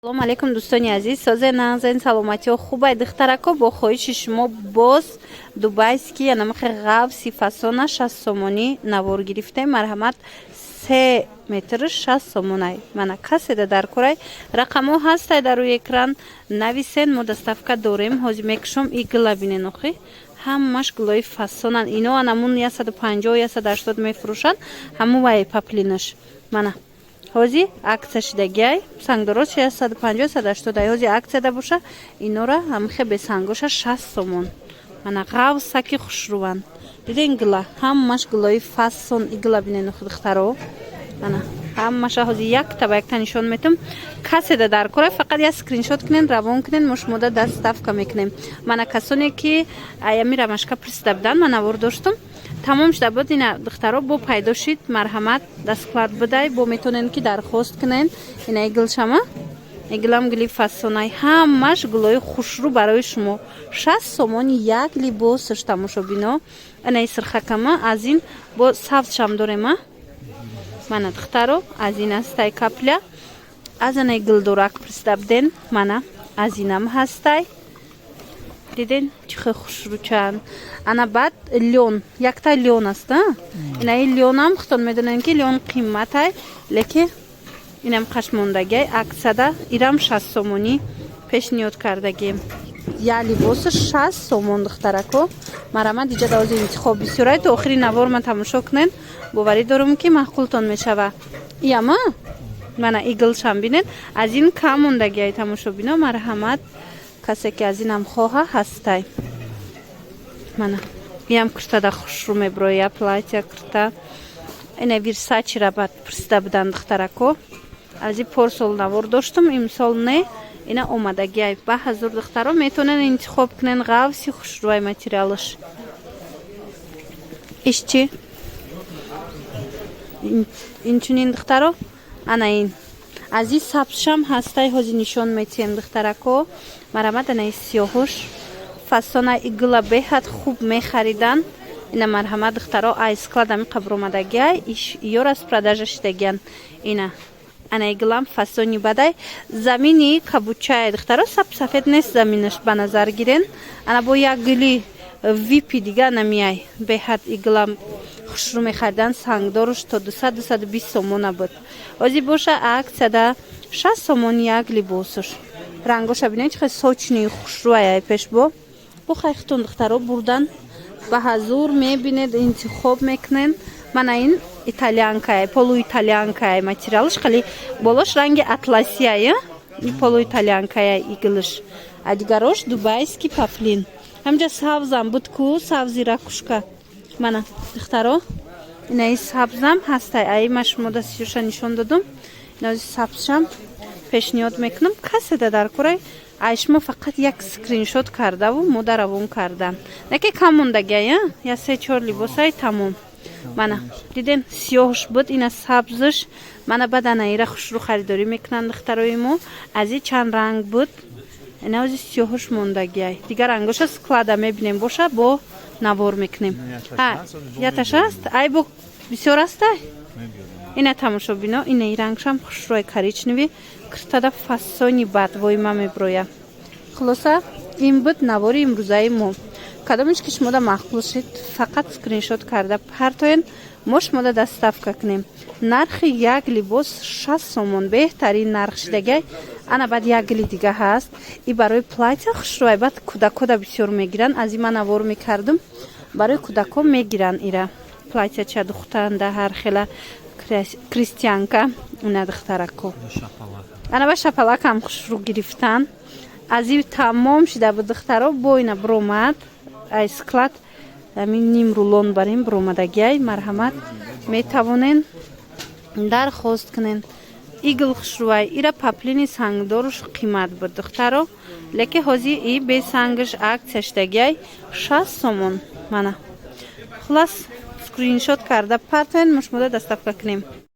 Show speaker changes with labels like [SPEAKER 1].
[SPEAKER 1] салом алейкум дӯстони азиз, созе нағзен саломатиҳо хубай духтарако бо хоҳиши шумо боз дубайский янамахи ғавси фасона 60 сомонӣ навор гирифтем. Марҳамат 3 метр 60 сомонай. Мана каседа дар корай рақамо ҳастай дар рӯи экран нависен. Мо доставка дорем. Ҳозир мекушам игла бинен охи. Ҳамаш гулои фасонан. Ино анамун 150 180 мефурӯшанд. Ҳамуваи паплинаш. Мана ҳозир акция шидагиай сангдорос 150-180 ҳозир аксияда боша инора ҳамихе бесангоша 60 сомон. Мана ғавсаки хушруванд. Диден гила ҳамаш гилои фасон игла бинен худхтаро. Мана ҳамаша ҳозир якта ба якта нишон метам. Каседа дар кора фақат я скриншот кинен равон кинен мо шумода доставка мекунем. Мана касоне ки аями рамашка пристабдан ман навор доштум тамом шуда буд. Ина духтаро бо пайдо шид марҳамат дастклад будай бо метонен ки дархост кинен. Ина иглшама иглам гили фасонай ҳамаш гулои хушру барои шумо 60 сомони як либосаш тамошобино. Ана сирхакама аз ин бо савтшам дорема. Мана духтаро аз ин ҳастай капля аз ана гилдорак пристабден. Мана аз инам ҳастай. Диден чихе хушручан. Ана баъд лён якта лён аст. Ина лёнам хутон медонен ки лён қимматай леки инам қашмондагиай аксияда ирам 60 сомонӣ пешниҳод кардагием. Я либос 60 сомон духтарако. Марҳамат диҷа ҳозир интихоб бисёрай то охири навор ма тамошо кунен. Боварӣ дорум ки маъқултон мешава. Ияма мана иглшам бинен аз ин кам мондагиай тамошо бино. Марҳамат касе ки аз инам хоҳа ҳастай. Мана иям куртада хушру меброя платья курта. Ина вирсачира бад пристабдан духтарако. аз ин порсол навор доштум имсол не. Ина омадагиай ба ҳазур духтаро метонен интихоб кунен ғавси хушрӯай материалаш. Иш чи? Инчунин духтаро ана ин аз ин сабзшам ҳастай ҳозир нишон метиҳем духтарако. Марҳамат ана сиёҳуш фасона игла беҳад хуб мехаридан. Ина марҳамат духтаро айскладами қабромадагиай иёр аз продажа шидагиан. Ина ана иглам фасони бадай замини кабучай духтаро сафед нест заминаш ба назар гирен. Ана бо як гили випи дига намияй беҳад иглам хушру мехаридан сангдоруш то 200-220 сомона буд. ҳозир боша аксияда 60 сомон як либосуш. Рангоша бинед чихе сочни хушрӯай пеш бо хайхтун духтаро бурдан ба ҳазур мебинед интихоб мекунен. Мана ин итальянкай полуитальянкай материалш хали болош ранги атласияй и полуитальянкай иглиш. А дигарош дубайский пафлин. ҳамҷа сабзам буд ку сабзи ракушка. Мана духтаро ина сабзам ҳастай ай ма шумо дастиёша нишон додум. Ина сабзшам пешниҳод мекунам каседа дар корай ай шумо фақат як скриншот кардаву мода равон кардан. Неки кам мондагиай я 3-4 либосай тамом. Мана диден сиёҳш буд ина сабзш. Мана бадана ира хушру харидорӣ мекунанд духтарои мо. аз ин чанд ранг буд. Ина ози сиёҳуш мондагиай дигар рангоша склада мебинем боша бо навор мекунем. Яташ аст ай бо бисёр астай. Ина тамошо бино ина и рангшам хушрӯи коричневӣ куртада фасони бад войма меброя. хулоса ин буд навори имрӯзаи мо. кадомиш ки шумода маъқул шид фақат скриншот карда партоен мо шумода доставка кунем. нархи як либос 60 сомон беҳтарин нарх шидагиай. ана баъд як гили дига ҳаст и барои платья хушрӯай баъд кӯдакода бисёр мегиранд. аз ин ман навор мекардум барои кӯдако мегиранд ира платьяча духтанда ҳар хела кристианка ина духтарако. ана ба шапалакам хушрӯ гирифтан. аз ин тамом шида буд духтаро бо ина бромад айсклад амин ним рулон барин бромадагиай. марҳамат метавонен дархост кунен. игл хушрӯай ира паплини сангдоруш қимат буд духтаро леки ҳозир и бесангаш аксия шидагиай 60 сомон. мана хулас скриншот карда партоен мо шумода доставка кунем.